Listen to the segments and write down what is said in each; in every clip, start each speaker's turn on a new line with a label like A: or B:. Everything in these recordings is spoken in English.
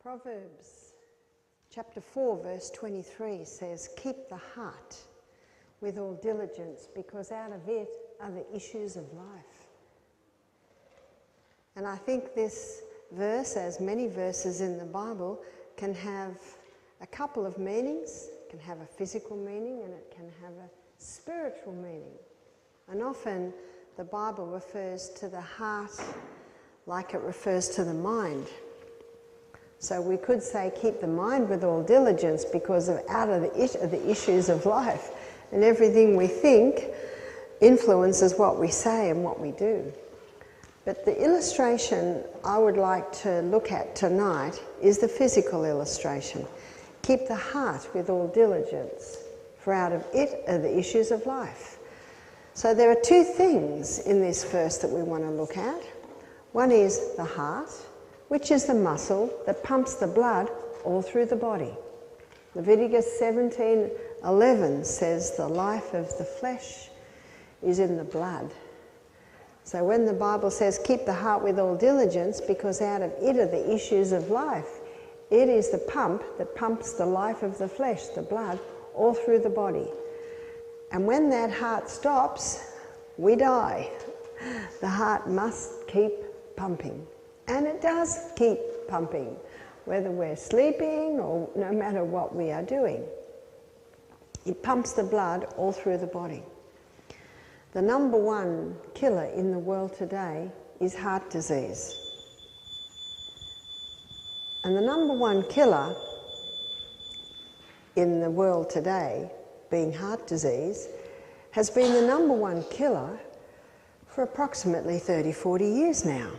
A: Proverbs chapter 4 verse 23 says, "Keep the heart with all diligence, because out of it are the issues of life." And I think this verse, as many verses in the Bible, can have a couple of meanings. It can have a physical meaning and it can have a spiritual meaning. And often the Bible refers to the heart like it refers to the mind. So we could say, keep the mind with all diligence, because out of the issues of life, and everything we think influences what we say and what we do. But the illustration I would like to look at tonight is the physical illustration. Keep the heart with all diligence, for out of it are the issues of life. So there are two things in this verse that we want to look at. One is the heart, which is the muscle that pumps the blood all through the body. Leviticus 17:11 says the life of the flesh is in the blood. So when the Bible says keep the heart with all diligence, because out of it are the issues of life, it is the pump that pumps the life of the flesh, the blood, all through the body. And when that heart stops, we die. The heart must keep pumping. And it does keep pumping, whether we're sleeping or no matter what we are doing. It pumps the blood all through the body. The number one killer in the world today is heart disease. And the number one killer in the world today, being heart disease, has been the number one killer for approximately 30-40 years now.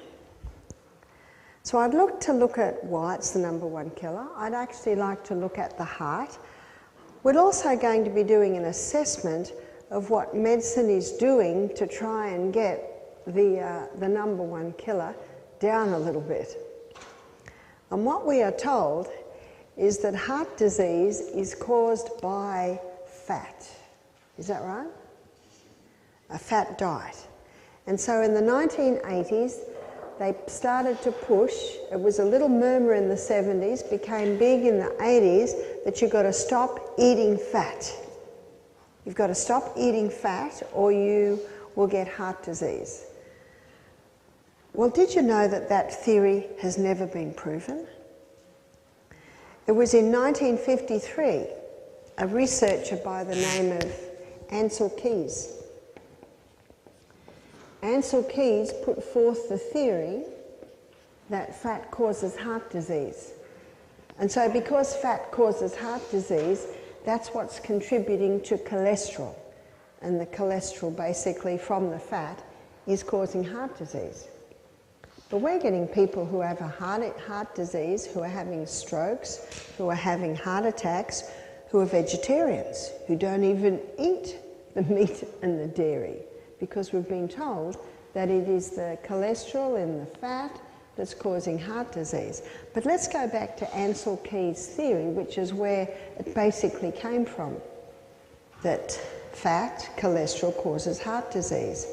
A: So I'd look at why it's the number one killer. I'd actually like to look at the heart. We're also going to be doing an assessment of what medicine is doing to try and get the number one killer down a little bit. And what we are told is that heart disease is caused by fat. Is that right? A fat diet. And so in the 1980s, they started to push. It was a little murmur in the 70s, became big in the 80s, that you've got to stop eating fat. You've got to stop eating fat or you will get heart disease. Well, did you know that that theory has never been proven? It was in 1953, a researcher by the name of Ancel Keys. Ancel Keys put forth the theory that fat causes heart disease. And so because fat causes heart disease, that's what's contributing to cholesterol. And the cholesterol basically from the fat is causing heart disease. But we're getting people who have a heart disease, who are having strokes, who are having heart attacks, who are vegetarians, who don't even eat the meat and the dairy, because we've been told that it is the cholesterol in the fat that's causing heart disease. But let's go back to Ancel Keys' theory, which is where it basically came from, that fat, cholesterol, causes heart disease.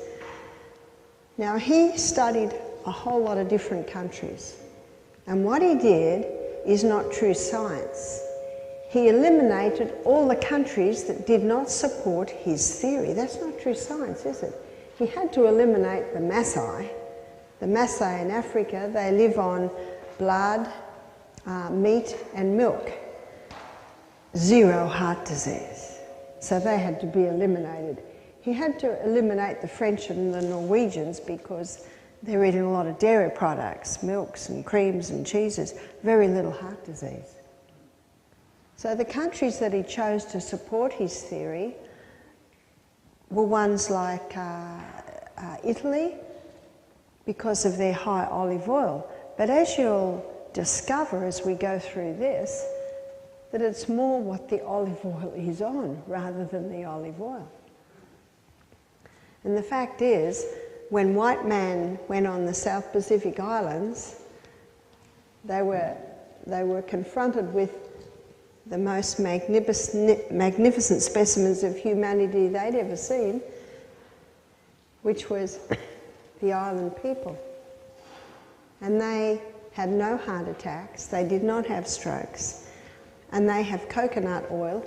A: Now, he studied a whole lot of different countries, and what he did is not true science. He eliminated all the countries that did not support his theory. That's not true science, is it? He had to eliminate the Maasai. The Maasai in Africa, they live on blood, meat and milk. Zero heart disease. So they had to be eliminated. He had to eliminate the French and the Norwegians because they're eating a lot of dairy products, milks and creams and cheeses, very little heart disease. So the countries that he chose to support his theory were ones like Italy, because of their high olive oil. But as you'll discover as we go through this, that it's more what the olive oil is on rather than the olive oil. And the fact is, when white man went on the South Pacific Islands, they were confronted with the most magnificent specimens of humanity they'd ever seen, which was the island people. And they had no heart attacks, they did not have strokes, and they have coconut oil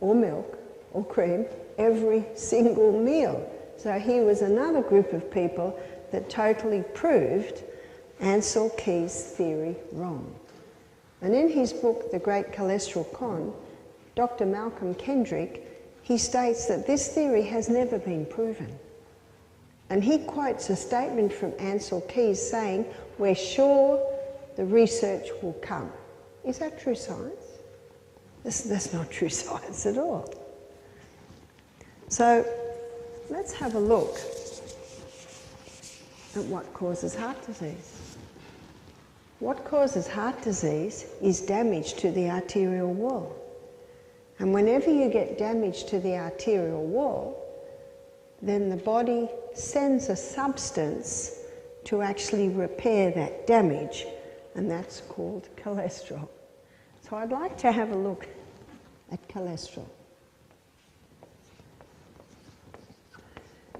A: or milk or cream every single meal. So here was another group of people that totally proved Ansel Keys' theory wrong. And in his book, The Great Cholesterol Con, Dr. Malcolm Kendrick, he states that this theory has never been proven. And he quotes a statement from Ansel Keys saying, "We're sure the research will come." Is that true science? That's not true science at all. So let's have a look at what causes heart disease. What causes heart disease is damage to the arterial wall. And whenever you get damage to the arterial wall, then the body sends a substance to actually repair that damage, and that's called cholesterol. So I'd like to have a look at cholesterol.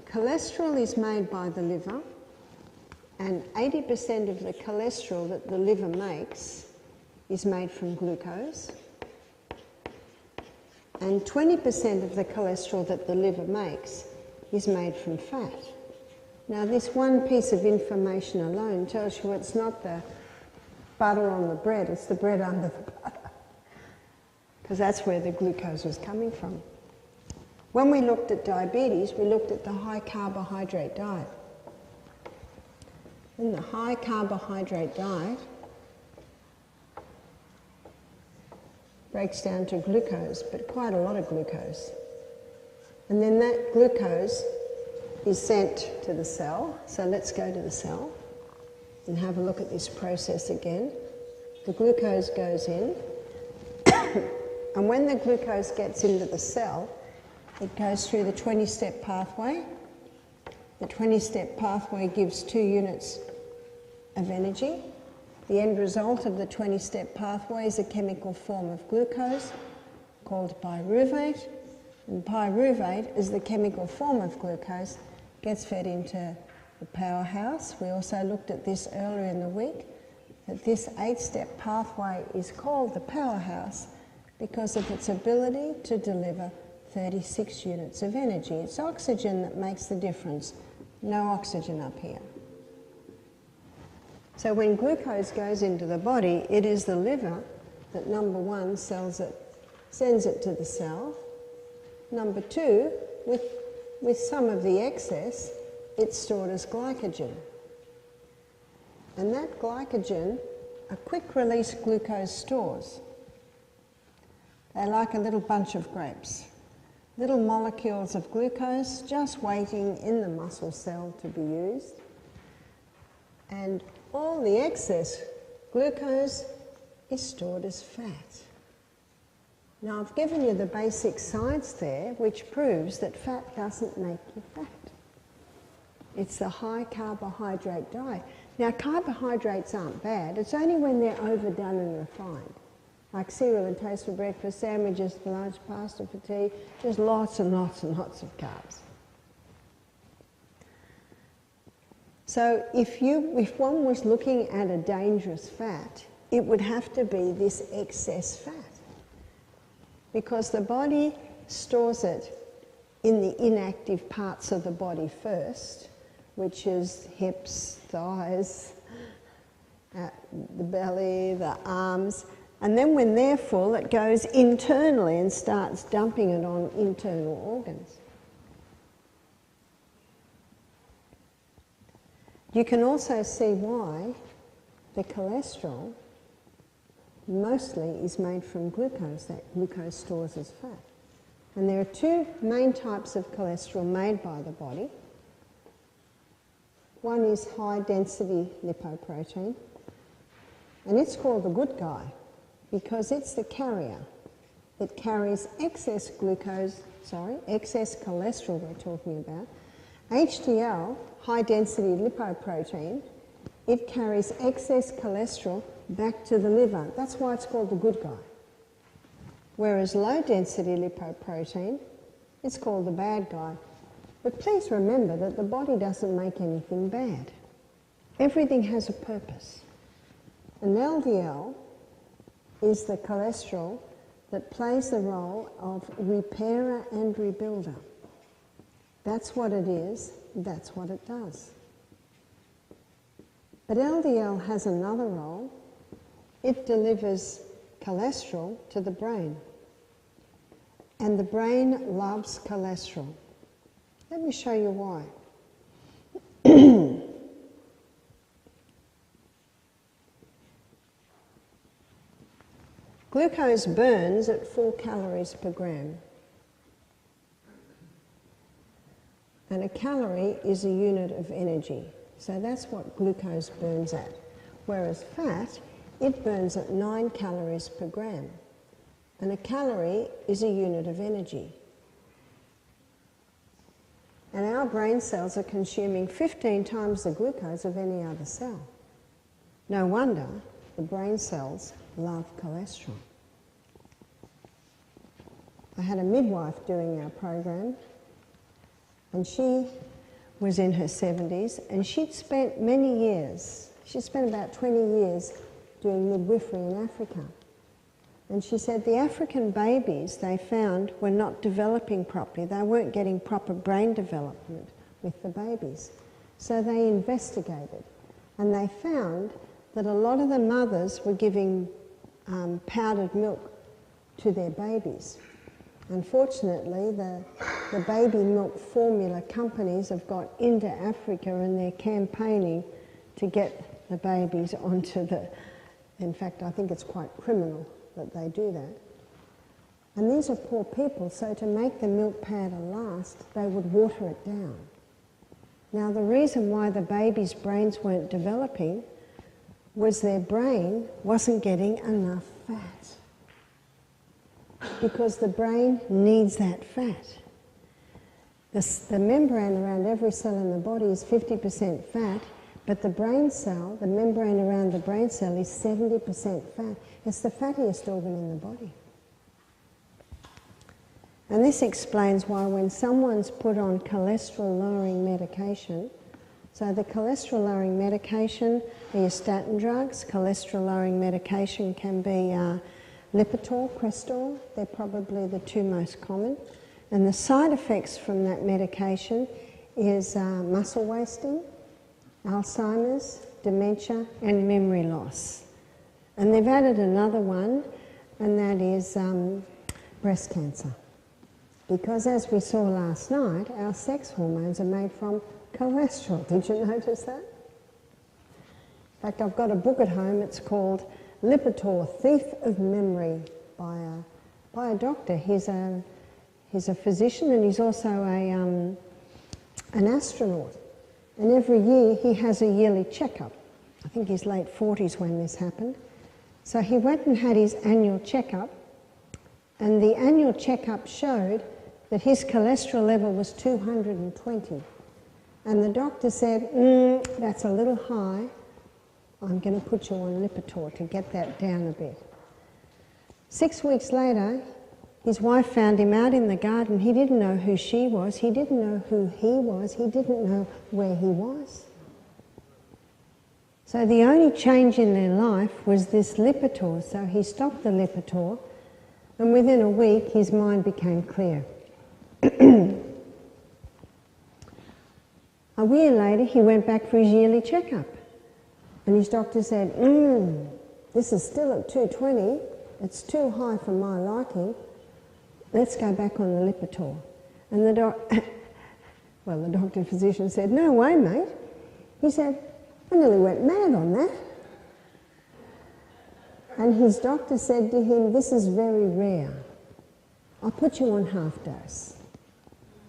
A: Cholesterol is made by the liver, and 80% of the cholesterol that the liver makes is made from glucose, and 20% of the cholesterol that the liver makes is made from fat. Now, this one piece of information alone tells you it's not the butter on the bread, it's the bread under the butter, because that's where the glucose was coming from. When we looked at diabetes, we looked at the high carbohydrate diet. In the high carbohydrate diet breaks down to glucose, but quite a lot of glucose. And then that glucose is sent to the cell. So let's go to the cell and have a look at this process again. The glucose goes in, and when the glucose gets into the cell, it goes through the 20-step pathway. The 20-step pathway gives 2 units of energy. The end result of the 20-step pathway is a chemical form of glucose called pyruvate. And pyruvate is the chemical form of glucose, gets fed into the powerhouse. We also looked at this earlier in the week, that this 8-step pathway is called the powerhouse because of its ability to deliver 36 units of energy. It's oxygen that makes the difference, no oxygen up here. So when glucose goes into the body, it is the liver that, number one, sends it to the cell. Number two, with some of the excess, it's stored as glycogen. And that glycogen are quick-release glucose stores. They're like a little bunch of grapes. Little molecules of glucose just waiting in the muscle cell to be used. And all the excess glucose is stored as fat. Now, I've given you the basic science there, which proves that fat doesn't make you fat. It's the high carbohydrate diet. Now, carbohydrates aren't bad. It's only when they're overdone and refined. Like cereal and toast for breakfast, sandwiches for lunch, pasta for tea, just lots and lots and lots of carbs. So if one was looking at a dangerous fat, it would have to be this excess fat, because the body stores it in the inactive parts of the body first, which is hips, thighs, the belly, the arms, and then when they're full, it goes internally and starts dumping it on internal organs. You can also see why the cholesterol mostly is made from glucose, that glucose stores as fat. And there are 2 main types of cholesterol made by the body. One is high-density lipoprotein, and it's called the good guy because it's the carrier. It carries excess excess cholesterol we're talking about. HDL, high-density lipoprotein, it carries excess cholesterol back to the liver. That's why it's called the good guy. Whereas low-density lipoprotein, it's called the bad guy. But please remember that the body doesn't make anything bad. Everything has a purpose. And LDL is the cholesterol that plays the role of repairer and rebuilder. That's what it is, that's what it does. But LDL has another role. It delivers cholesterol to the brain. And the brain loves cholesterol. Let me show you why. Glucose burns at 4 calories per gram. And a calorie is a unit of energy. So that's what glucose burns at. Whereas fat, it burns at 9 calories per gram. And a calorie is a unit of energy. And our brain cells are consuming 15 times the glucose of any other cell. No wonder the brain cells love cholesterol. I had a midwife doing our program, and she was in her 70s, and she'd spent many years, she'd spent about 20 years doing midwifery in Africa. And she said the African babies they found were not developing properly. They weren't getting proper brain development with the babies. So they investigated, and they found that a lot of the mothers were giving powdered milk to their babies. Unfortunately, the baby milk formula companies have got into Africa and they're campaigning to get the babies onto the... In fact, I think it's quite criminal that they do that. And these are poor people, so to make the milk powder last, they would water it down. Now, the reason why the babies' brains weren't developing was their brain wasn't getting enough fat. Because the brain needs that fat. The membrane around every cell in the body is 50% fat, but the brain cell, the membrane around the brain cell is 70% fat. It's the fattiest organ in the body. And this explains why when someone's put on cholesterol-lowering medication, so the cholesterol-lowering medication are your statin drugs. Cholesterol-lowering medication can be Lipitor, Crestor. They're probably the two most common. And the side effects from that medication is muscle wasting, Alzheimer's, dementia, and memory loss. And they've added another one, and that is breast cancer. Because as we saw last night, our sex hormones are made from cholesterol. Did you notice that? In fact, I've got a book at home. It's called Lipitor, Thief of Memory, by a doctor. He's a physician, and he's also an astronaut. And every year he has a yearly checkup. I think he's late 40s when this happened. So he went and had his annual checkup, and the annual checkup showed that his cholesterol level was 220. And the doctor said, that's a little high. I'm going to put you on Lipitor to get that down a bit. 6 weeks later, his wife found him out in the garden. He didn't know who she was. He didn't know who he was. He didn't know where he was. So the only change in their life was this Lipitor. So he stopped the Lipitor, and within a week his mind became clear. A year later he went back for his yearly checkup, and his doctor said, this is still at 220. It's too high for my liking. Let's go back on the Lipitor. And the doctor physician said, no way, mate. He said, I nearly went mad on that. And his doctor said to him, this is very rare. I'll put you on half dose.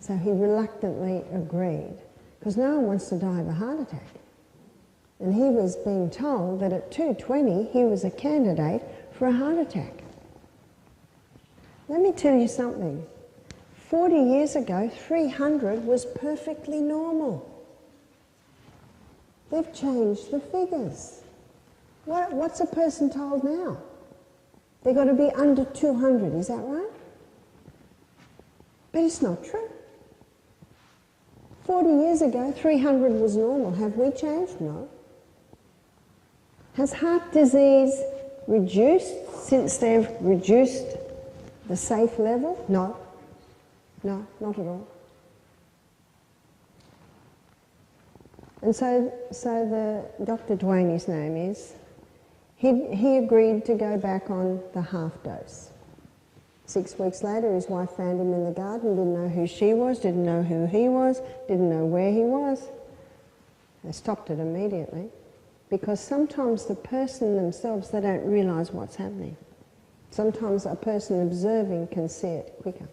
A: So he reluctantly agreed, because no one wants to die of a heart attack. And he was being told that at 220 he was a candidate for a heart attack. Let me tell you something. 40 years ago, 300 was perfectly normal. They've changed the figures. What's a person told now? They've got to be under 200, is that right? But it's not true. 40 years ago, 300 was normal. Have we changed? No. Has heart disease reduced since they've reduced the safe level? No. No, not at all. And so the Dr. Duane, his name is, he agreed to go back on the half dose. 6 weeks later, his wife found him in the garden, didn't know who she was, didn't know who he was, didn't know where he was. They stopped it immediately, because sometimes the person themselves, they don't realise what's happening. Sometimes a person observing can see it quicker.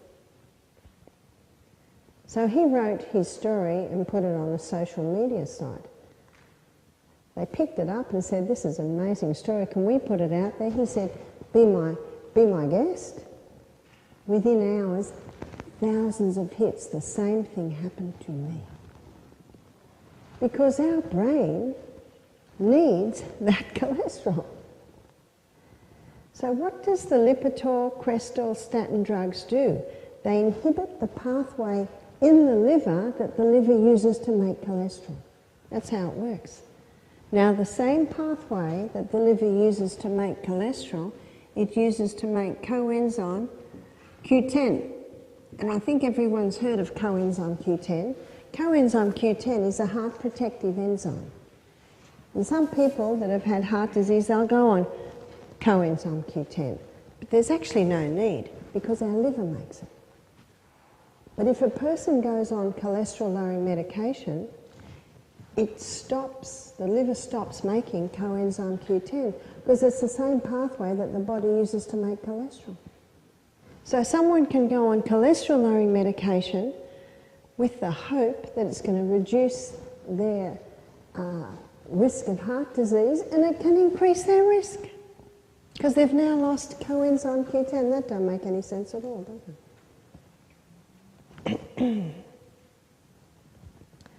A: So he wrote his story and put it on a social media site. They picked it up and said, "This is an amazing story, can we put it out there?" He said, be my guest. Within hours, thousands of hits, the same thing happened to me. Because our brain needs that cholesterol. So what does the Lipitor, Crestor, statin drugs do? They inhibit the pathway in the liver that the liver uses to make cholesterol. That's how it works. Now, the same pathway that the liver uses to make cholesterol, it uses to make coenzyme Q10. And I think everyone's heard of coenzyme Q10. Coenzyme Q10 is a heart protective enzyme. And some people that have had heart disease, they'll go on coenzyme Q10. But there's actually no need, because our liver makes it. But if a person goes on cholesterol-lowering medication, it stops, the liver stops making coenzyme Q10, because it's the same pathway that the body uses to make cholesterol. So someone can go on cholesterol-lowering medication with the hope that it's going to reduce their risk of heart disease, and it can increase their risk, because they've now lost coenzyme Q10. That don't make any sense at all, does it?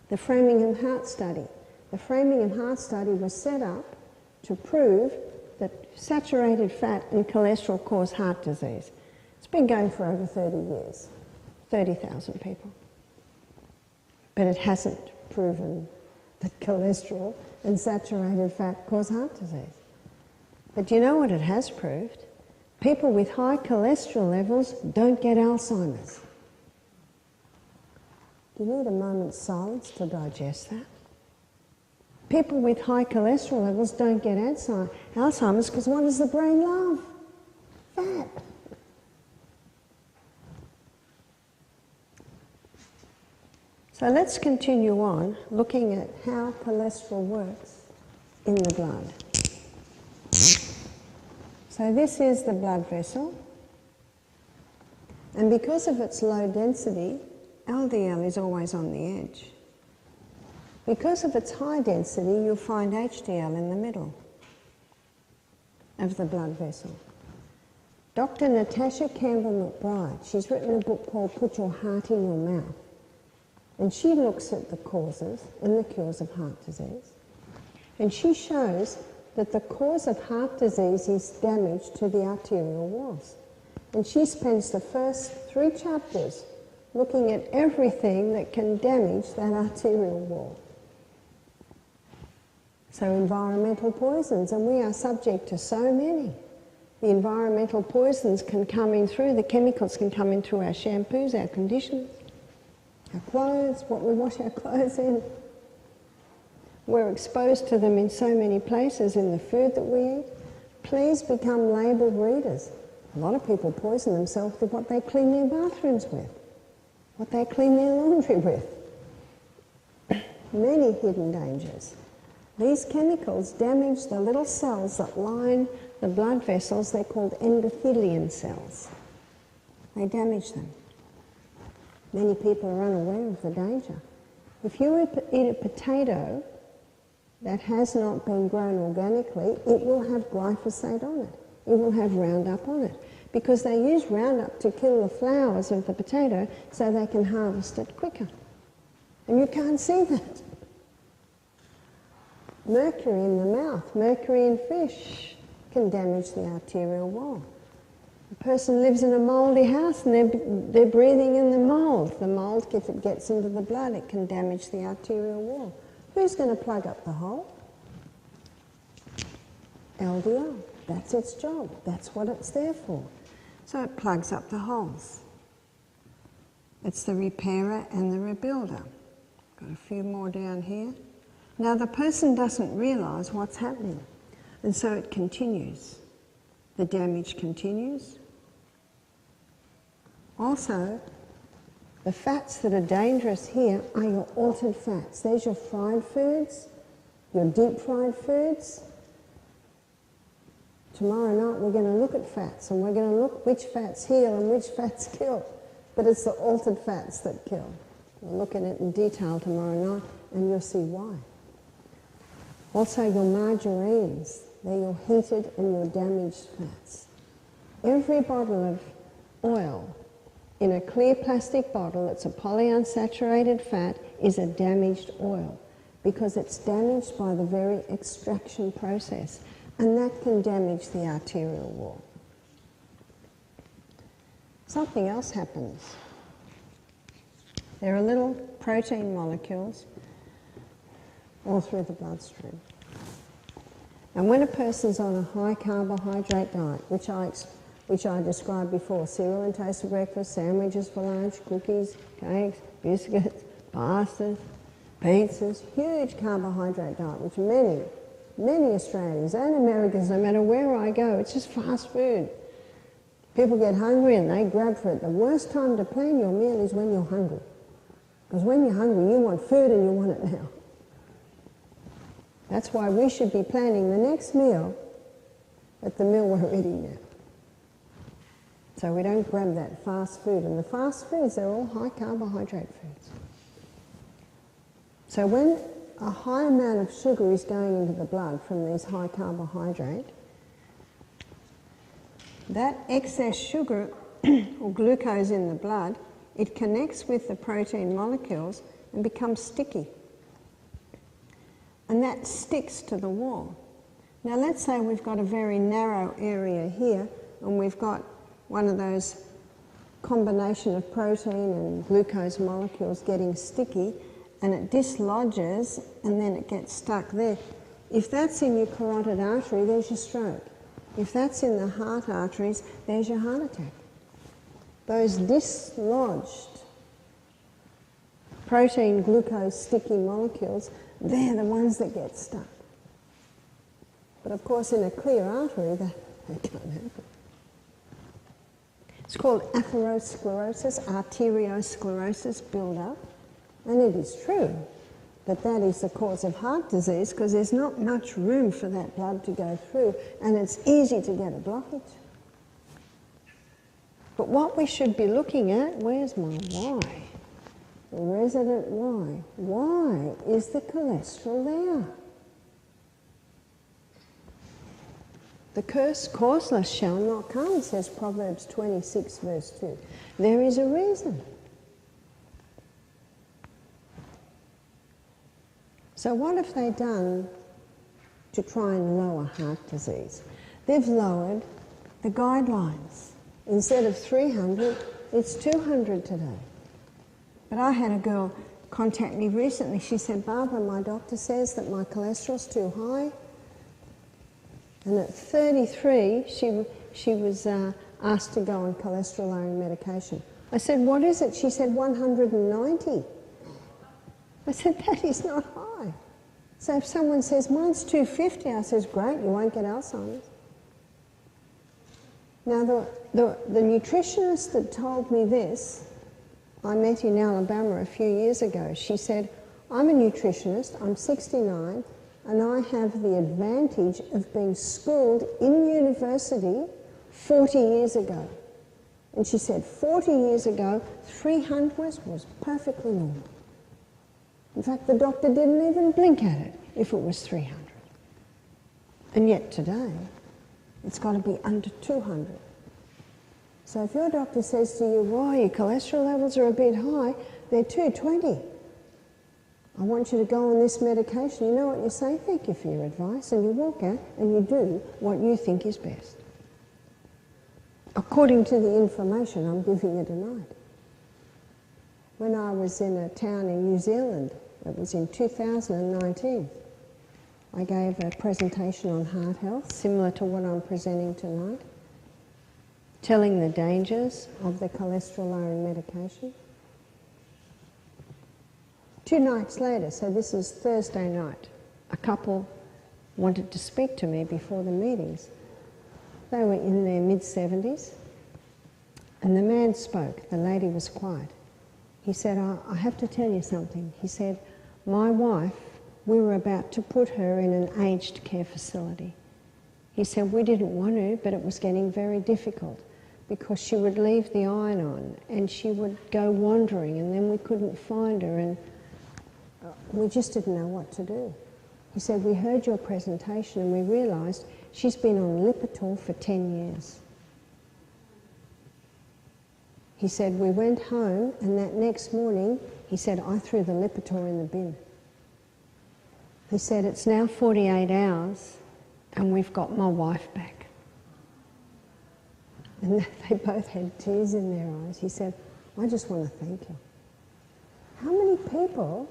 A: The Framingham Heart Study. The Framingham Heart Study was set up to prove that saturated fat and cholesterol cause heart disease. It's been going for over 30 years, 30,000 people. But it hasn't proven that cholesterol and saturated fat cause heart disease. But do you know what it has proved? People with high cholesterol levels don't get Alzheimer's. Do you need a moment's silence to digest that? People with high cholesterol levels don't get Alzheimer's because what does the brain love? Fat. So let's continue on looking at how cholesterol works in the blood. So this is the blood vessel, and because of its low density, LDL is always on the edge. Because of its high density, you'll find HDL in the middle of the blood vessel. Dr. Natasha Campbell McBride, she's written a book called Put Your Heart in Your Mouth, and she looks at the causes and the cures of heart disease. And she shows that the cause of heart disease is damage to the arterial walls. And she spends the first 3 chapters looking at everything that can damage that arterial wall. So environmental poisons, and we are subject to so many. The environmental poisons can come in through, the chemicals can come in through our shampoos, our conditioners, our clothes, what we wash our clothes in. We're exposed to them in so many places, in the food that we eat. Please become labelled readers. A lot of people poison themselves with what they clean their bathrooms with, what they clean their laundry with. Many hidden dangers. These chemicals damage the little cells that line the blood vessels. They're called endothelial cells. They damage them. Many people are unaware of the danger. If you eat a potato that has not been grown organically, it will have glyphosate on it. It will have Roundup on it, because they use Roundup to kill the flowers of the potato so they can harvest it quicker. And you can't see that. Mercury in the mouth, mercury in fish can damage the arterial wall. A person lives in a mouldy house and they're breathing in the mould. The mould, if it gets into the blood, it can damage the arterial wall. Who's going to plug up the hole? LDL. That's its job. That's what it's there for. So it plugs up the holes. It's the repairer and the rebuilder. Got a few more down here. Now the person doesn't realise what's happening, and so it continues. The damage continues. Also, the fats that are dangerous here are your altered fats. There's your fried foods, your deep fried foods. Tomorrow night we're going to look at fats, and we're going to look which fats heal and which fats kill. But it's the altered fats that kill. We'll look at it in detail tomorrow night, and you'll see why. Also your margarines, they're your heated and your damaged fats. Every bottle of oil in a clear plastic bottle that's a polyunsaturated fat is a damaged oil because it's damaged by the very extraction process, and that can damage the arterial wall. Something else happens. There are little protein molecules all through the bloodstream. And when a person's on a high carbohydrate diet, which I described before, cereal and toast for breakfast, sandwiches for lunch, cookies, cakes, biscuits, pastas, pizzas, huge carbohydrate diet, which many Australians and Americans, no matter where I go, it's just fast food. People get hungry and they grab for it. The worst time to plan your meal is when you're hungry. Because when you're hungry, you want food and you want it now. That's why we should be planning the next meal at the meal we're eating now. So we don't grab that fast food. And the fast foods, they're all high carbohydrate foods. So when a high amount of sugar is going into the blood from these high carbohydrate, that excess sugar or glucose in the blood, it connects with the protein molecules and becomes sticky. And that sticks to the wall. Now let's say we've got a very narrow area here and we've got one of those combination of protein and glucose molecules getting sticky, and it dislodges and then it gets stuck there. If that's in your carotid artery, there's your stroke. If that's in the heart arteries, there's your heart attack. Those dislodged protein, glucose, sticky molecules, they're the ones that get stuck. But of course in a clear artery, that can't happen. It's called atherosclerosis, arteriosclerosis build-up, and it is true that that is the cause of heart disease because there's not much room for that blood to go through, and it's easy to get a blockage. But what we should be looking at, where's my why? The resident why. Why is the cholesterol there? The curse causeless shall not come, says Proverbs 26 verse 2. There is a reason. So what have they done to try and lower heart disease? They've lowered the guidelines. Instead of 300, it's 200 today. But I had a girl contact me recently. She said, Barbara, my doctor says that my cholesterol's too high. And at 33, she was asked to go on cholesterol-lowering medication. I said, what is it? She said, 190. I said, that is not high. So if someone says, mine's 250, I says, great, you won't get Alzheimer's. Now, the nutritionist that told me this, I met in Alabama a few years ago. She said, I'm a nutritionist, I'm 69, and I have the advantage of being schooled in university 40 years ago. And she said, 40 years ago, 300 was perfectly normal. In fact, the doctor didn't even blink at it if it was 300. And yet today, it's got to be under 200. So if your doctor says to you, well, your cholesterol levels are a bit high, they're 220. I want you to go on this medication. You know what you say? Thank you for your advice. And you walk out and you do what you think is best, according to the information I'm giving you tonight. When I was in a town in New Zealand, it was in 2019, I gave a presentation on heart health, similar to what I'm presenting tonight, telling the dangers of the cholesterol-lowering medication. 2 nights later, so this is Thursday night, a couple wanted to speak to me before the meetings. They were in their mid-70s, and the man spoke. The lady was quiet. He said, I have to tell you something. He said, my wife, we were about to put her in an aged care facility. He said, we didn't want to, but it was getting very difficult because she would leave the iron on and she would go wandering, and then we couldn't find her, and we just didn't know what to do. He said, we heard your presentation and we realised she's been on Lipitor for 10 years. He said, we went home, and that next morning, he said, I threw the Lipitor in the bin. He said, it's now 48 hours and we've got my wife back. And they both had tears in their eyes. He said, I just want to thank you. How many people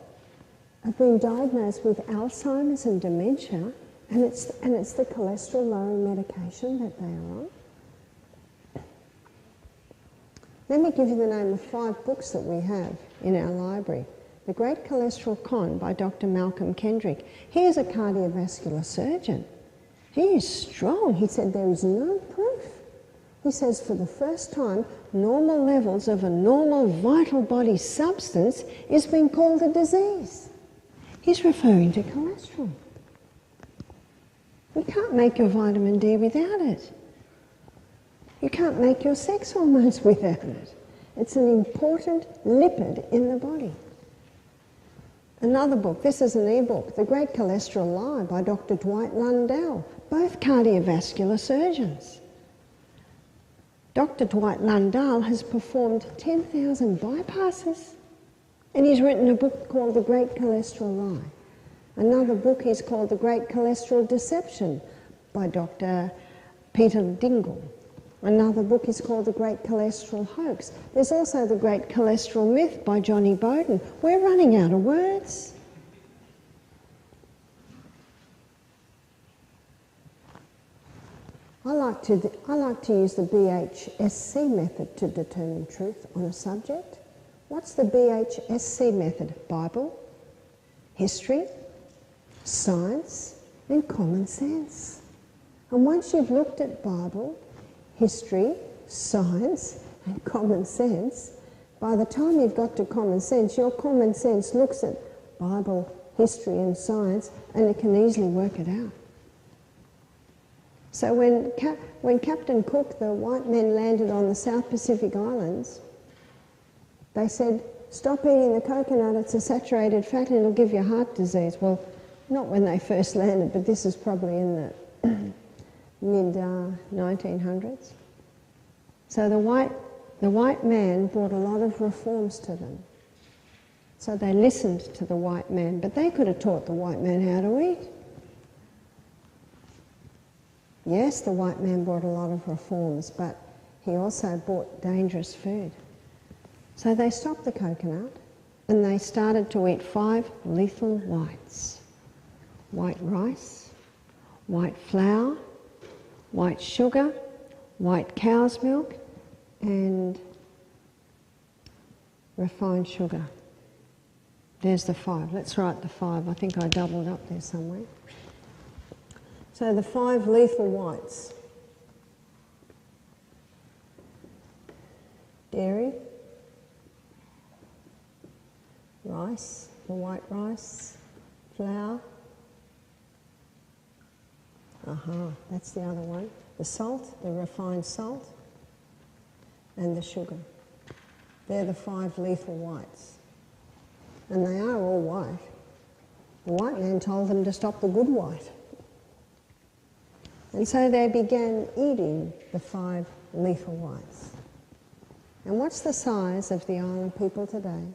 A: have been diagnosed with Alzheimer's and dementia, and it's the cholesterol-lowering medication that they are on? Let me give you the name of 5 books that we have in our library. The Great Cholesterol Con by Dr. Malcolm Kendrick. He is a cardiovascular surgeon. He is strong. He said there is no proof. He says for the first time, normal levels of a normal vital body substance is being called a disease. He's referring to cholesterol. You can't make your vitamin D without it. You can't make your sex hormones without it. It's an important lipid in the body. Another book, this is an e-book, The Great Cholesterol Lie by Dr. Dwight Lundell, both cardiovascular surgeons. Dr. Dwight Lundell has performed 10,000 bypasses, and he's written a book called The Great Cholesterol Lie. Another book is called The Great Cholesterol Deception by Dr. Peter Dingle. Another book is called The Great Cholesterol Hoax. There's also The Great Cholesterol Myth by Johnny Bowden. We're running out of words. I like to use the BHSC method to determine truth on a subject. What's the BHSC method? Bible, history, science, and common sense. And once you've looked at Bible, history, science, and common sense, by the time you've got to common sense, your common sense looks at Bible, history, and science, and it can easily work it out. So when Captain Cook, the white men, landed on the South Pacific Islands, they said, stop eating the coconut, it's a saturated fat and it'll give you heart disease. Well, not when they first landed, but this is probably in the mid-1900s. So the white man brought a lot of reforms to them. So they listened to the white man, but they could have taught the white man how to eat. Yes, the white man brought a lot of reforms, but he also brought dangerous food. So they stopped the coconut and they started to eat 5 lethal whites. White rice, white flour, white sugar, white cow's milk, and refined sugar. There's the 5. Let's write the 5. I think I doubled up there somewhere. So the 5 lethal whites. Dairy, rice, the white rice, flour. That's the other one. The salt, the refined salt, and the sugar. They're the 5 lethal whites. And they are all white. The white man told them to stop the good white. And so they began eating the 5 lethal whites. And what's the size of the island people today?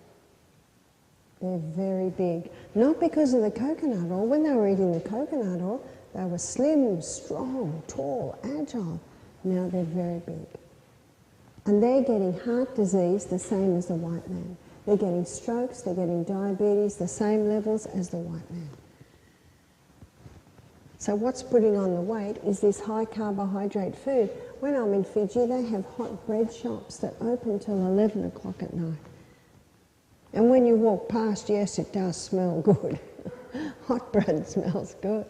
A: They're very big. Not because of the coconut oil. When they were eating the coconut oil, they were slim, strong, tall, agile. Now they're very big. And they're getting heart disease the same as the white man. They're getting strokes, they're getting diabetes, the same levels as the white man. So what's putting on the weight is this high carbohydrate food. When I'm in Fiji, they have hot bread shops that open till 11 o'clock at night. And when you walk past, yes, it does smell good. Hot bread smells good.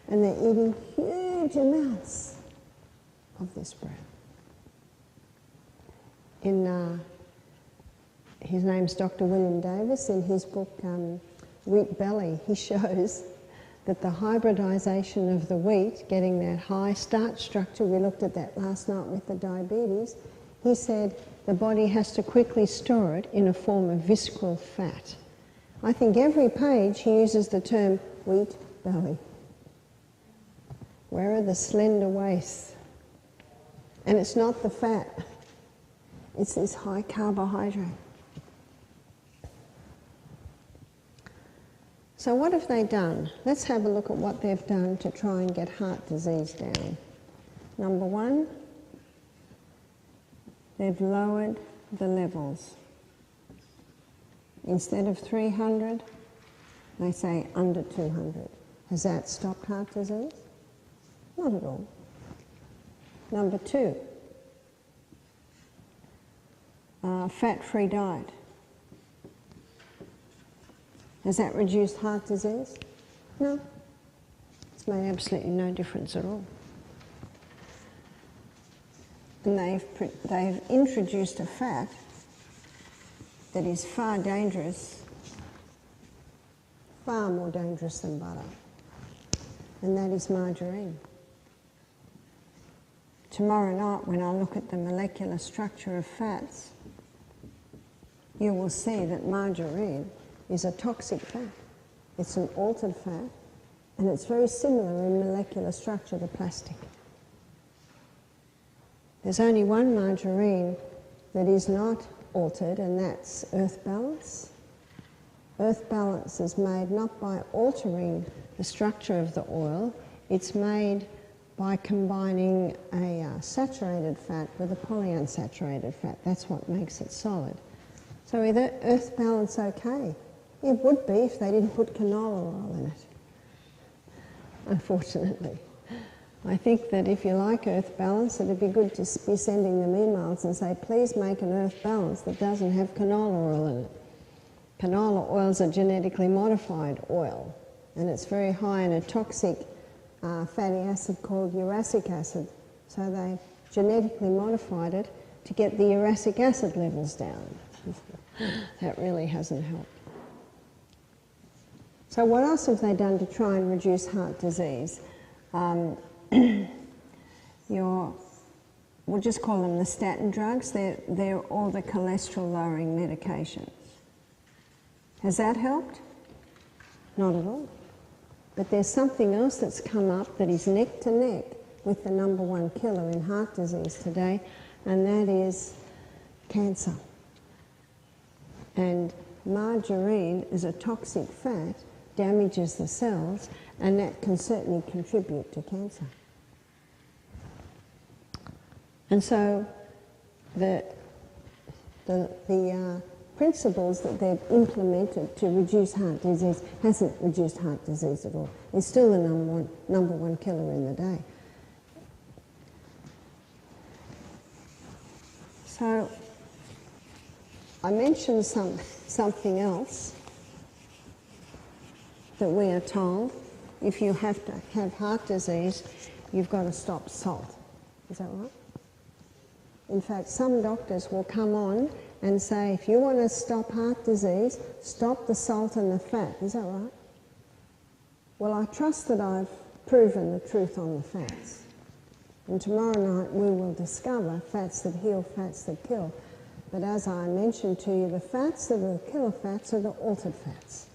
A: And they're eating huge amounts of this bread. His name's Dr. William Davis. In his book, Wheat Belly, he shows that the hybridization of the wheat, getting that high starch structure, we looked at that last night with the diabetes, he said the body has to quickly store it in a form of visceral fat. I think every page he uses the term wheat belly. Where are the slender waists? And it's not the fat, it's this high carbohydrate. So what have they done? Let's have a look at what they've done to try and get heart disease down. Number one, they've lowered the levels. Instead of 300, they say under 200. Has that stopped heart disease? Not at all. Number two, fat-free diet. Has that reduced heart disease? No. It's made absolutely no difference at all. And they've introduced a fat that is far dangerous, far more dangerous than butter, and that is margarine. Tomorrow night, when I look at the molecular structure of fats, you will see that margarine is a toxic fat. It's an altered fat, and it's very similar in molecular structure to plastic. There's only one margarine that is not altered, and that's Earth Balance. Earth Balance is made not by altering the structure of the oil, it's made by combining a saturated fat with a polyunsaturated fat. That's what makes it solid. So is Earth Balance okay? It would be if they didn't put canola oil in it, unfortunately. I think that if you like Earth Balance, it'd be good to be sending them emails and say, please make an Earth Balance that doesn't have canola oil in it. Canola oil is a genetically modified oil, and it's very high in a toxic fatty acid called uracic acid. So they genetically modified it to get the uracic acid levels down. That really hasn't helped. So what else have they done to try and reduce heart disease? We'll just call them the statin drugs. They're all the cholesterol-lowering medications. Has that helped? Not at all. But there's something else that's come up that is neck to neck with the number one killer in heart disease today, and that is cancer. And margarine is a toxic fat, damages the cells, and that can certainly contribute to cancer. And so the principles that they've implemented to reduce heart disease hasn't reduced heart disease at all. It's still the number one killer in the day. So I mentioned something else that we are told, if you have to have heart disease, you've got to stop salt. Is that right? In fact, some doctors will come on and say, if you want to stop heart disease, stop the salt and the fat. Is that right? Well, I trust that I've proven the truth on the fats. And tomorrow night we will discover fats that heal, fats that kill. But as I mentioned to you, the fats that are the killer fats are the altered fats.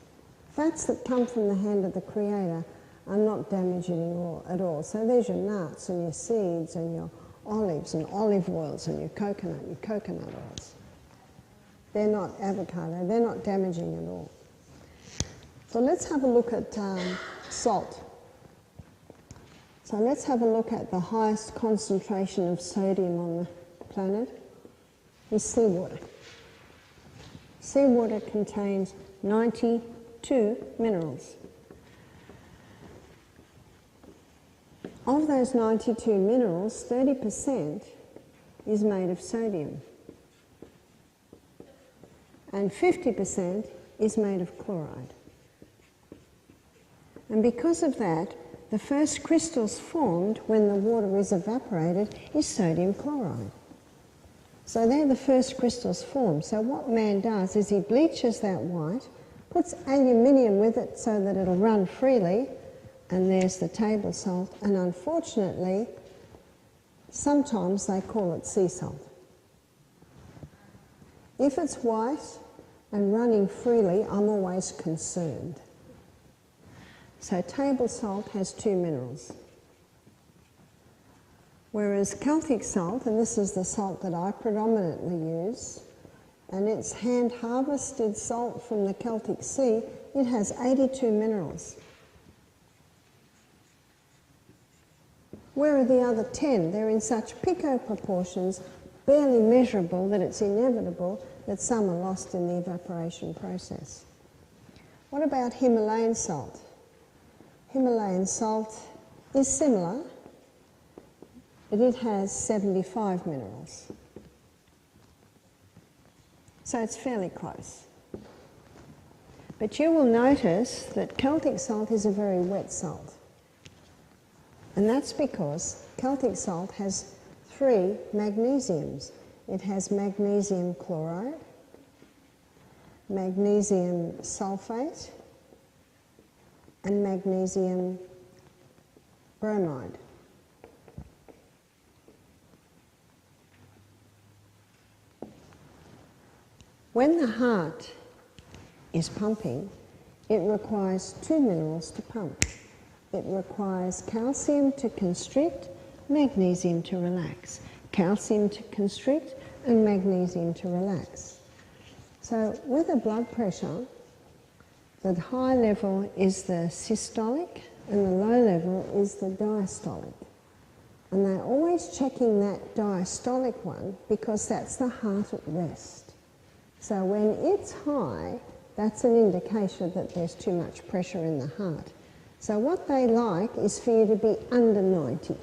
A: Fats that come from the hand of the Creator are not damaging at all. So there's your nuts and your seeds and your olives and olive oils and your coconut oils. They're not avocado, they're not damaging at all. So let's have a look at salt. So let's have a look at the highest concentration of sodium on the planet is seawater. Seawater contains 92 minerals. Of those 92 minerals, 30% is made of sodium, and 50% is made of chloride. And because of that, the first crystals formed when the water is evaporated is sodium chloride. So they're the first crystals formed. So what man does is he bleaches that white, puts aluminium with it so that it'll run freely, and there's the table salt, and unfortunately, sometimes they call it sea salt. If it's white and running freely, I'm always concerned. So table salt has 2 minerals. Whereas Celtic salt, and this is the salt that I predominantly use, and it's hand-harvested salt from the Celtic Sea, it has 82 minerals. Where are the other 10? They're in such pico proportions, barely measurable, that it's inevitable that some are lost in the evaporation process. What about Himalayan salt? Himalayan salt is similar, but it has 75 minerals. So it's fairly close. But you will notice that Celtic salt is a very wet salt. And that's because Celtic salt has 3 magnesiums. It has magnesium chloride, magnesium sulfate, and magnesium bromide. When the heart is pumping, it requires 2 minerals to pump. It requires calcium to constrict, magnesium to relax. Calcium to constrict and magnesium to relax. So with a blood pressure, the high level is the systolic and the low level is the diastolic. And they're always checking that diastolic one because that's the heart at rest. So when it's high, that's an indication that there's too much pressure in the heart. So what they like is for you to be under 90.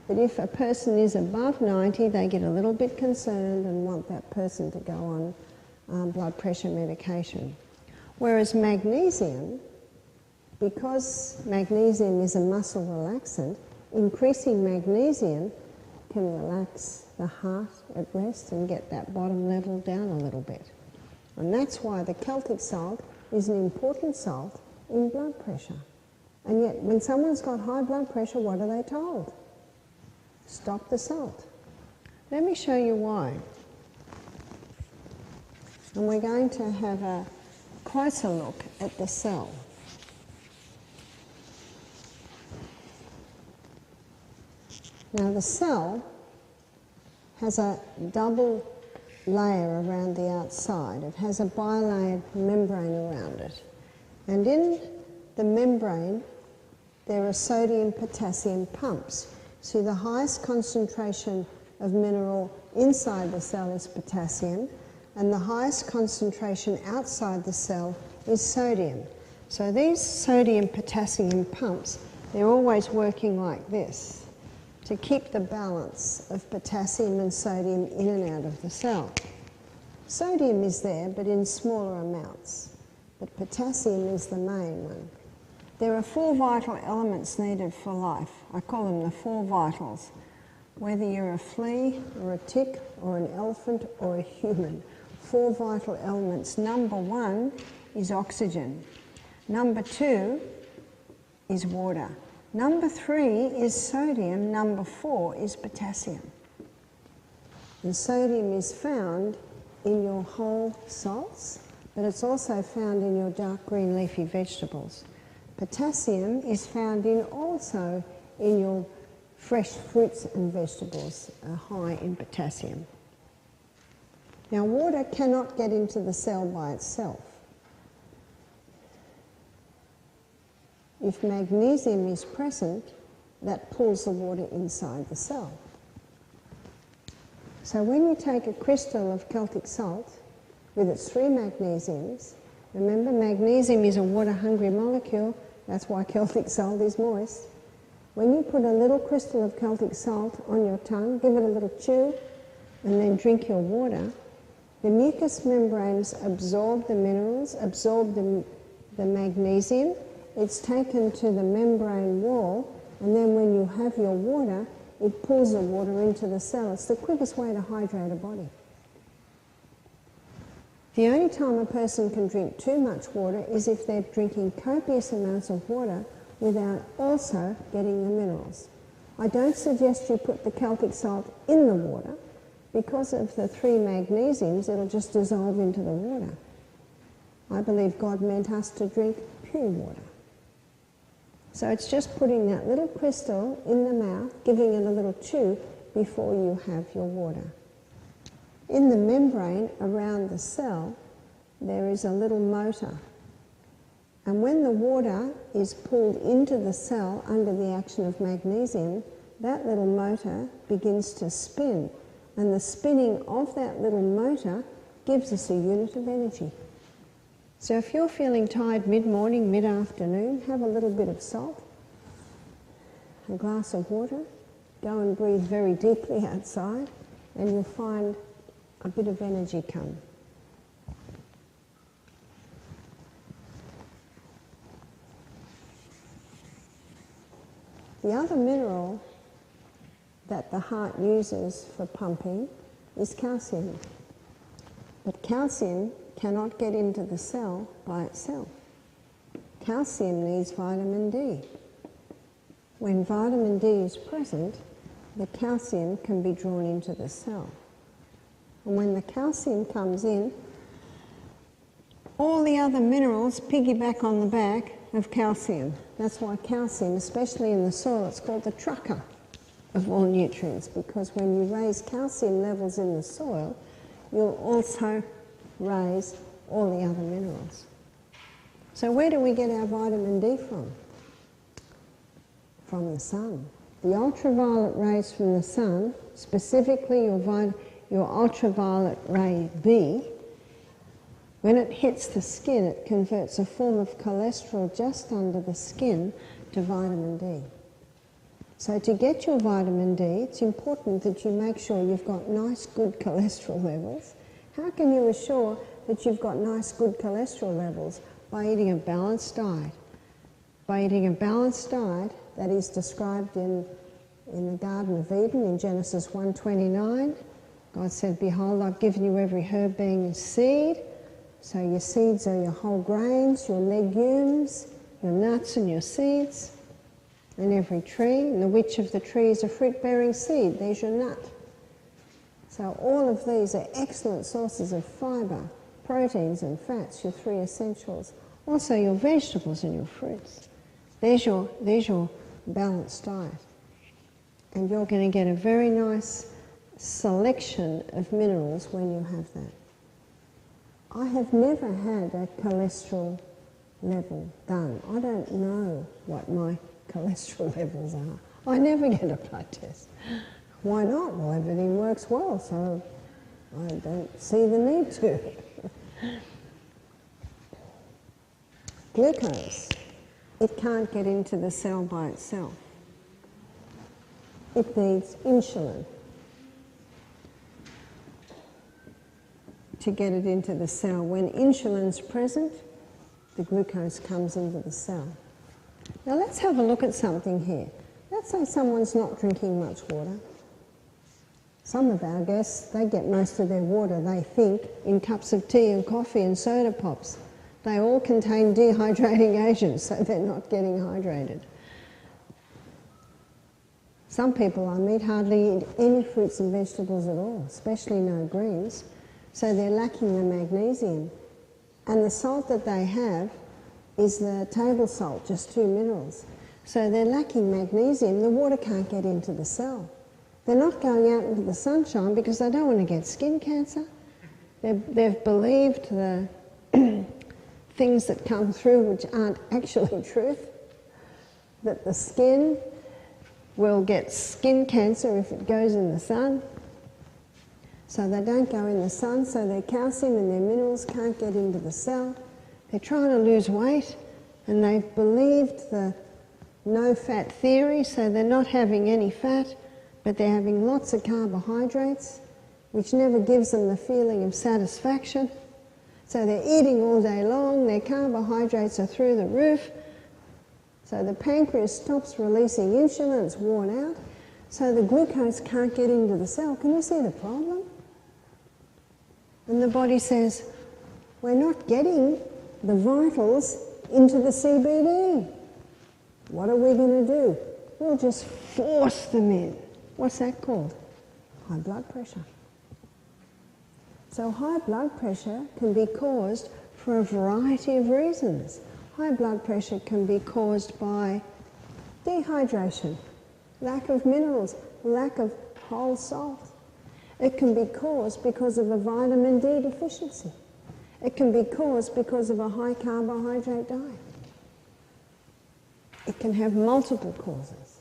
A: But if a person is above 90, they get a little bit concerned and want that person to go on blood pressure medication. Whereas magnesium, because magnesium is a muscle relaxant, increasing magnesium can relax the heart at rest and get that bottom level down a little bit. And that's why the Celtic salt is an important salt in blood pressure. And yet, when someone's got high blood pressure, what are they told? Stop the salt. Let me show you why. And we're going to have a closer look at the cell. Now, the cell has a double layer around the outside. It has a bilayered membrane around it. And in the membrane, there are sodium-potassium pumps. See, the highest concentration of mineral inside the cell is potassium, and the highest concentration outside the cell is sodium. So these sodium-potassium pumps, they're always working like this to keep the balance of potassium and sodium in and out of the cell. Sodium is there, but in smaller amounts. But potassium is the main one. There are 4 vital elements needed for life. I call them the 4 vitals. Whether you're a flea or a tick or an elephant or a human, 4 vital elements. Number 1 is oxygen. Number 2 is water. Number 3 is sodium. Number 4 is potassium. And sodium is found in your whole salts, but it's also found in your dark green leafy vegetables. Potassium is found also in your fresh fruits and vegetables, high in potassium. Now, water cannot get into the cell by itself. If magnesium is present, that pulls the water inside the cell. So when you take a crystal of Celtic salt with its 3 magnesiums, remember magnesium is a water-hungry molecule, that's why Celtic salt is moist. when you put a little crystal of Celtic salt on your tongue, give it a little chew, and then drink your water, the mucous membranes absorb the minerals, absorb the magnesium. It's taken to the membrane wall, and then when you have your water, it pulls the water into the cell. It's the quickest way to hydrate a body. The only time a person can drink too much water is if they're drinking copious amounts of water without also getting the minerals. I don't suggest you put the Celtic salt in the water. Because of the 3 magnesiums, it'll just dissolve into the water. I believe God meant us to drink pure water. So it's just putting that little crystal in the mouth, giving it a little chew before you have your water. In the membrane around the cell, there is a little motor. And when the water is pulled into the cell under the action of magnesium, that little motor begins to spin. And the spinning of that little motor gives us a unit of energy. So if you're feeling tired mid-morning, mid-afternoon, have a little bit of salt, a glass of water, go and breathe very deeply outside, and you'll find a bit of energy come. The other mineral that the heart uses for pumping is calcium. But calcium cannot get into the cell by itself. Calcium needs vitamin D. When vitamin D is present, the calcium can be drawn into the cell. And when the calcium comes in, all the other minerals piggyback on the back of calcium. That's why calcium, especially in the soil, it's called the trucker of all nutrients, because when you raise calcium levels in the soil, you'll also raise all the other minerals. So where do we get our vitamin D from? From the sun. The ultraviolet rays from the sun, specifically your ultraviolet ray B, when it hits the skin, it converts a form of cholesterol just under the skin to vitamin D. So to get your vitamin D, it's important that you make sure you've got nice, good cholesterol levels. How can you assure that you've got nice, good cholesterol levels? By eating a balanced diet. By eating a balanced diet that is described in the Garden of Eden in Genesis 1:29. God said, "Behold, I've given you every herb being a seed." So your seeds are your whole grains, your legumes, your nuts and your seeds. And every tree, and the which of the tree is a fruit-bearing seed, there's your nut. So all of these are excellent sources of fibre, proteins and fats, your 3 essentials. Also your vegetables and your fruits. There's your balanced diet. And you're going to get a very nice selection of minerals when you have that. I have never had a cholesterol level done. I don't know what my cholesterol levels are. I never get a blood test. Why not? Well, everything works well, so I don't see the need to. Glucose. It can't get into the cell by itself. It needs insulin to get it into the cell. When insulin's present, the glucose comes into the cell. Now let's have a look at something here. Let's say someone's not drinking much water. Some of our guests, they get most of their water, they think, in cups of tea and coffee and soda pops. They all contain dehydrating agents, so they're not getting hydrated. Some people I meet hardly eat any fruits and vegetables at all, especially no greens, so they're lacking the magnesium. And the salt that they have is the table salt, just 2 minerals. So they're lacking magnesium. The water can't get into the cell. They're not going out into the sunshine because they don't want to get skin cancer. They've believed the things that come through which aren't actually truth, that the skin will get skin cancer if it goes in the sun. So they don't go in the sun, so their calcium and their minerals can't get into the cell. They're trying to lose weight, and they've believed the no fat theory, so they're not having any fat, but they're having lots of carbohydrates, which never gives them the feeling of satisfaction. So they're eating all day long, their carbohydrates are through the roof, so the pancreas stops releasing insulin, it's worn out, so the glucose can't get into the cell. Can you see the problem? And the body says, we're not getting the vitals into the CBD. What are we going to do? We'll just force them in. What's that called? High blood pressure. So high blood pressure can be caused for a variety of reasons. High blood pressure can be caused by dehydration, lack of minerals, lack of whole salt. It can be caused because of a vitamin D deficiency. It can be caused because of a high carbohydrate diet. It can have multiple causes.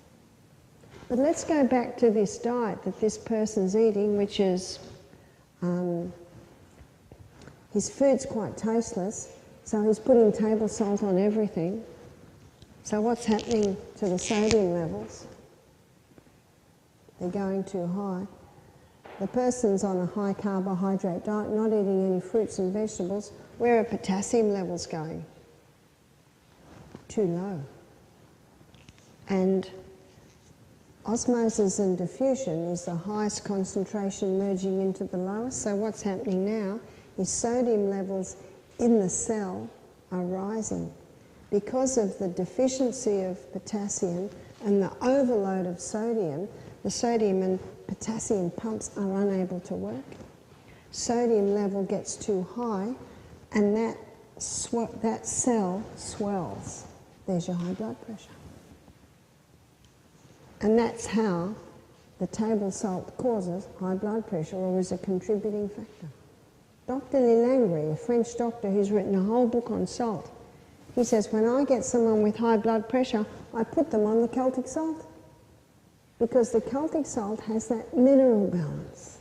A: But let's go back to this diet that this person's eating, which is, his food's quite tasteless, so he's putting table salt on everything. So what's happening to the sodium levels? They're going too high. The person's on a high carbohydrate diet, not eating any fruits and vegetables. Where are potassium levels going? Too low. And osmosis and diffusion is the highest concentration merging into the lowest. So what's happening now is sodium levels in the cell are rising. Because of the deficiency of potassium and the overload of sodium, the sodium and potassium pumps are unable to work. Sodium level gets too high and that cell swells. There's your high blood pressure. And that's how the table salt causes high blood pressure, or is a contributing factor. Dr. Lilangri, a French doctor who's written a whole book on salt, he says, when I get someone with high blood pressure, I put them on the Celtic salt. Because the Celtic salt has that mineral balance.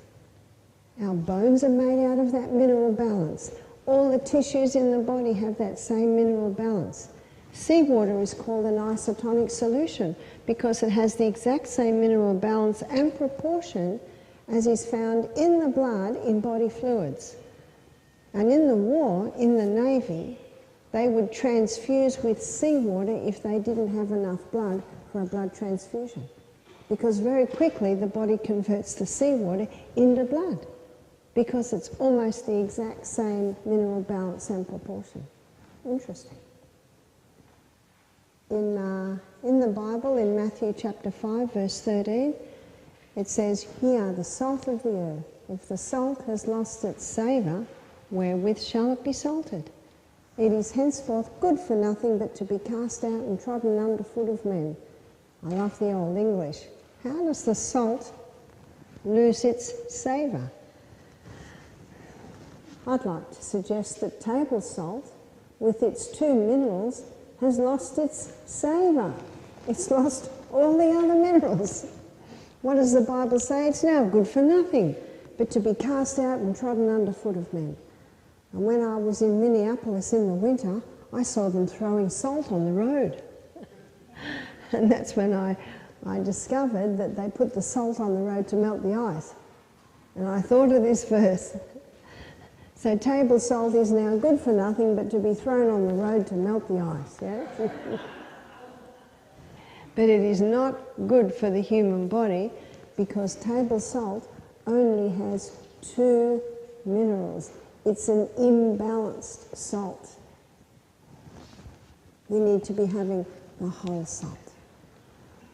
A: Our bones are made out of that mineral balance. All the tissues in the body have that same mineral balance. Seawater is called an isotonic solution because it has the exact same mineral balance and proportion as is found in the blood in body fluids. And in the war, in the Navy, they would transfuse with seawater if they didn't have enough blood for a blood transfusion. Because very quickly the body converts the seawater into blood because it's almost the exact same mineral balance and proportion. Interesting. In the Bible, in Matthew chapter 5, verse 13, it says, "Ye are the salt of the earth. If the salt has lost its savour, wherewith shall it be salted? It is henceforth good for nothing but to be cast out and trodden under foot of men." I love the Old English. How does the salt lose its savour? I'd like to suggest that table salt, with its two minerals, has lost its savour. It's lost all the other minerals. What does the Bible say? It's now good for nothing but to be cast out and trodden under foot of men. And when I was in Minneapolis in the winter, I saw them throwing salt on the road. And that's when I discovered that they put the salt on the road to melt the ice. And I thought of this verse. So table salt is now good for nothing but to be thrown on the road to melt the ice. Yeah? But it is not good for the human body because table salt only has two minerals. It's an imbalanced salt. We need to be having the whole salt.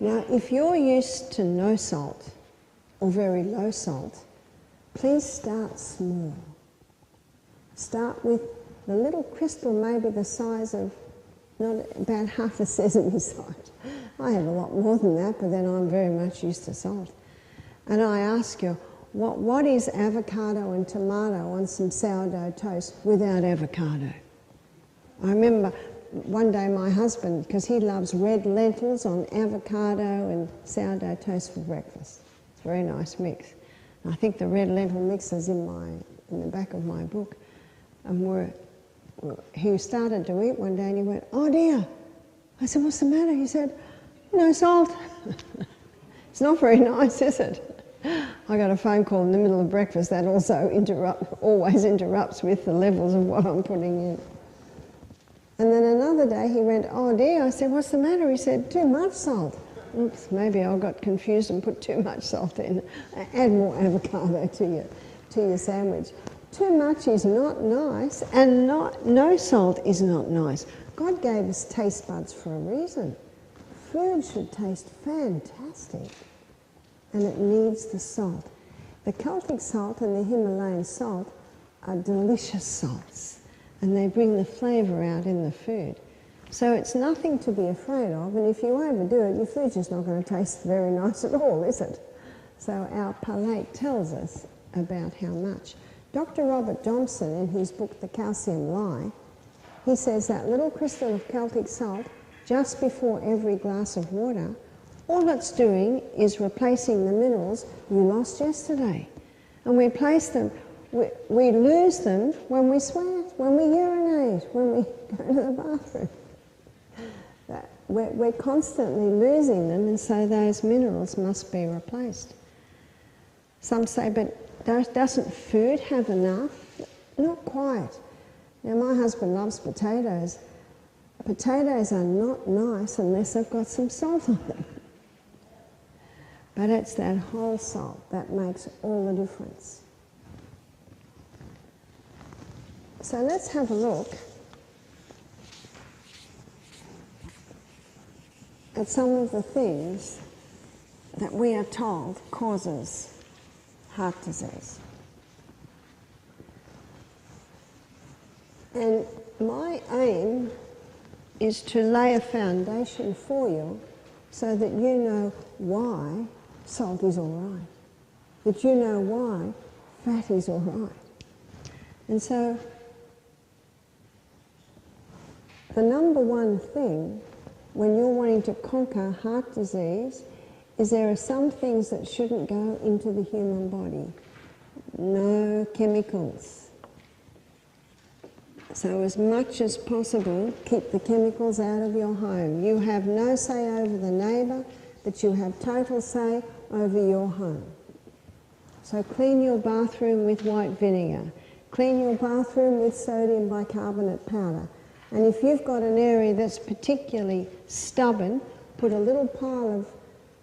A: Now, if you're used to no salt or very low salt, please start small. Start with the little crystal, maybe the size of, not about half a sesame size. I have a lot more than that, but then I'm very much used to salt. And I ask you, what is avocado and tomato on some sourdough toast without avocado? I remember one day my husband, because he loves red lentils on avocado and sourdough toast for breakfast. It's a very nice mix. And I think the red lentil mix is in the back of my book. And he started to eat one day and he went, "Oh dear." I said, "What's the matter?" He said, No salt. It's not very nice, is it? I got a phone call in the middle of breakfast that also always interrupts with the levels of what I'm putting in. And then another day he went, oh dear. I said, what's the matter? He said, too much salt. Oops, maybe I got confused and put too much salt in. Add more avocado to your sandwich. Too much is not nice, and no salt is not nice. God gave us taste buds for a reason. Food should taste fantastic, and it needs the salt. The Celtic salt and the Himalayan salt are delicious salts, and they bring the flavour out in the food. So it's nothing to be afraid of, and if you overdo it, your food's just not going to taste very nice at all, is it? So our palate tells us about how much. Dr. Robert Johnson, in his book The Calcium Lie, he says that little crystal of Celtic salt, just before every glass of water, all it's doing is replacing the minerals you lost yesterday. And we place them, we lose them when we sweat, when we urinate, when we go to the bathroom. We're constantly losing them, and so those minerals must be replaced. Some say, but doesn't food have enough? Not quite. Now, my husband loves potatoes. Potatoes are not nice unless they've got some salt on them. But it's that whole salt that makes all the difference. So let's have a look at some of the things that we are told causes heart disease. And my aim is to lay a foundation for you so that you know why salt is all right, that you know why fat is all right. And so the number one thing when you're wanting to conquer heart disease is there are some things that shouldn't go into the human body. No chemicals. So as much as possible, keep the chemicals out of your home. You have no say over the neighbour, but you have total say over your home. So clean your bathroom with white vinegar. Clean your bathroom with sodium bicarbonate powder. And if you've got an area that's particularly stubborn, put a little pile of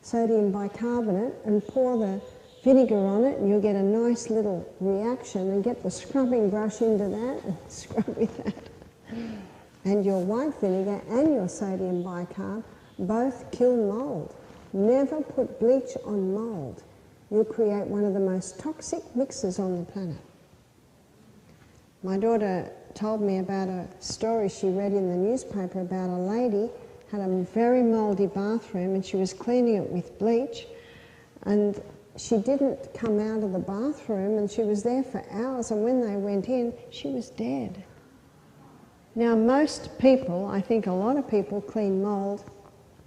A: sodium bicarbonate and pour the vinegar on it, and you'll get a nice little reaction, and get the scrubbing brush into that and scrub with that. And your white vinegar and your sodium bicarb both kill mould. Never put bleach on mould. You'll create one of the most toxic mixes on the planet. My daughter told me about a story she read in the newspaper about a lady had a very mouldy bathroom, and she was cleaning it with bleach, and she didn't come out of the bathroom, and she was there for hours, and when they went in, she was dead. Now, most people, I think a lot of people, clean mould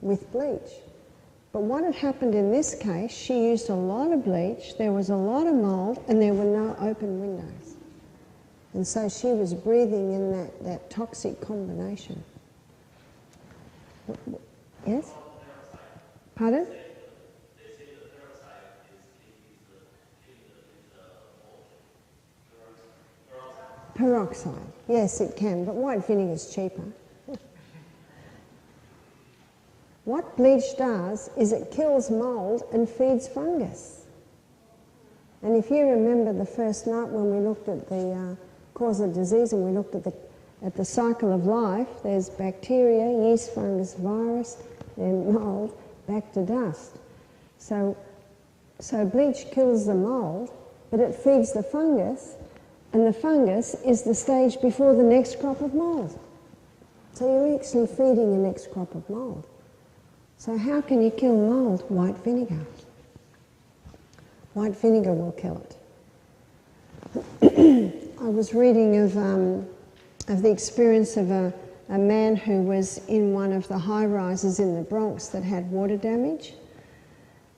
A: with bleach. But what had happened in this case, she used a lot of bleach, there was a lot of mould, and there were no open windows. And so she was breathing in that toxic combination. Yes? Pardon? Peroxide. Yes, it can, but white vinegar is cheaper. What bleach does is it kills mould and feeds fungus. And if you remember the first night when we looked at the cause of disease and we looked at the cycle of life, there's bacteria, yeast, fungus, virus, then mould, back to dust. So bleach kills the mould, but it feeds the fungus, and the fungus is the stage before the next crop of mould. So you're actually feeding the next crop of mould. So how can you kill mould? White vinegar. White vinegar will kill it. I was reading of the experience of a man who was in one of the high-rises in the Bronx that had water damage,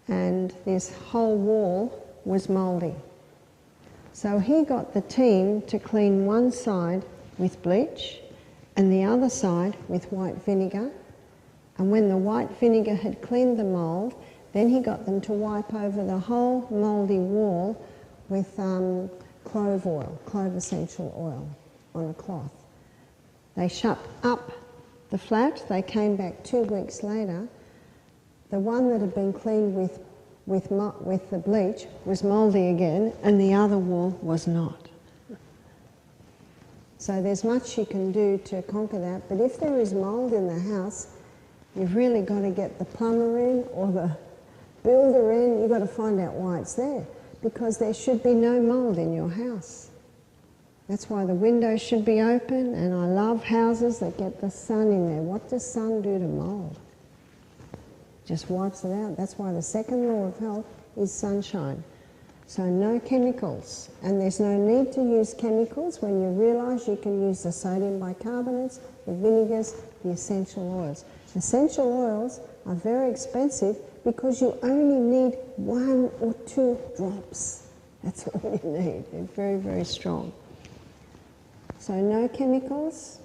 A: and this whole wall was mouldy. So he got the team to clean one side with bleach and the other side with white vinegar, And when the white vinegar had cleaned the mould, then he got them to wipe over the whole mouldy wall with clove oil, clove essential oil, on a cloth. They shut up the flat. They came back 2 weeks later. The one that had been cleaned with the bleach was mouldy again, and the other wall was not. So there's much you can do to conquer that, but if there is mould in the house, you've really got to get the plumber in or the builder in. You've got to find out why it's there, because there should be no mould in your house. That's why the windows should be open, and I love houses that get the sun in there. What does sun do to mould? Just wipes it out. That's why the second law of health is sunshine. So no chemicals, and there's no need to use chemicals when you realise you can use the sodium bicarbonates, the vinegars, the essential oils. Essential oils are very expensive because you only need 1 or 2 drops. That's all you need. They're very, very strong. So no chemicals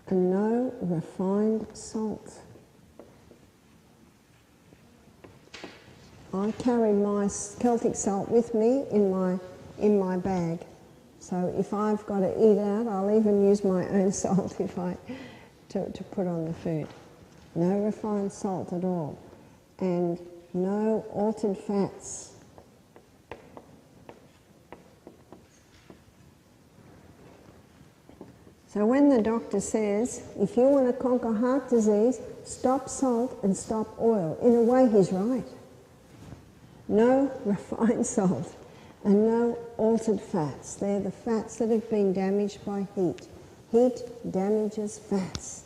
A: and no refined salt. I carry my Celtic salt with me in my bag. So if I've got to eat out, I'll even use my own salt to put on the food. No refined salt at all, and no altered fats. So when the doctor says, if you want to conquer heart disease, stop salt and stop oil, in a way he's right. No refined salt and no altered fats. They're the fats that have been damaged by heat. Heat damages fats.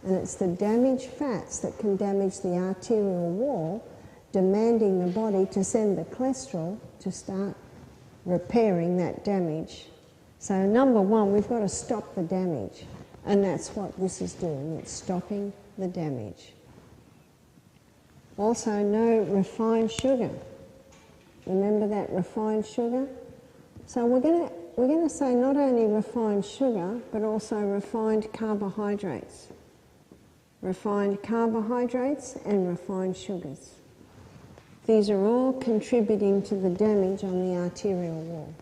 A: And it's the damaged fats that can damage the arterial wall, demanding the body to send the cholesterol to start repairing that damage. So number one, we've got to stop the damage. And that's what this is doing. It's stopping the damage. Also, no refined sugar. Remember that refined sugar? So we're going to say not only refined sugar, but also refined carbohydrates. Refined carbohydrates and refined sugars. These are all contributing to the damage on the arterial wall.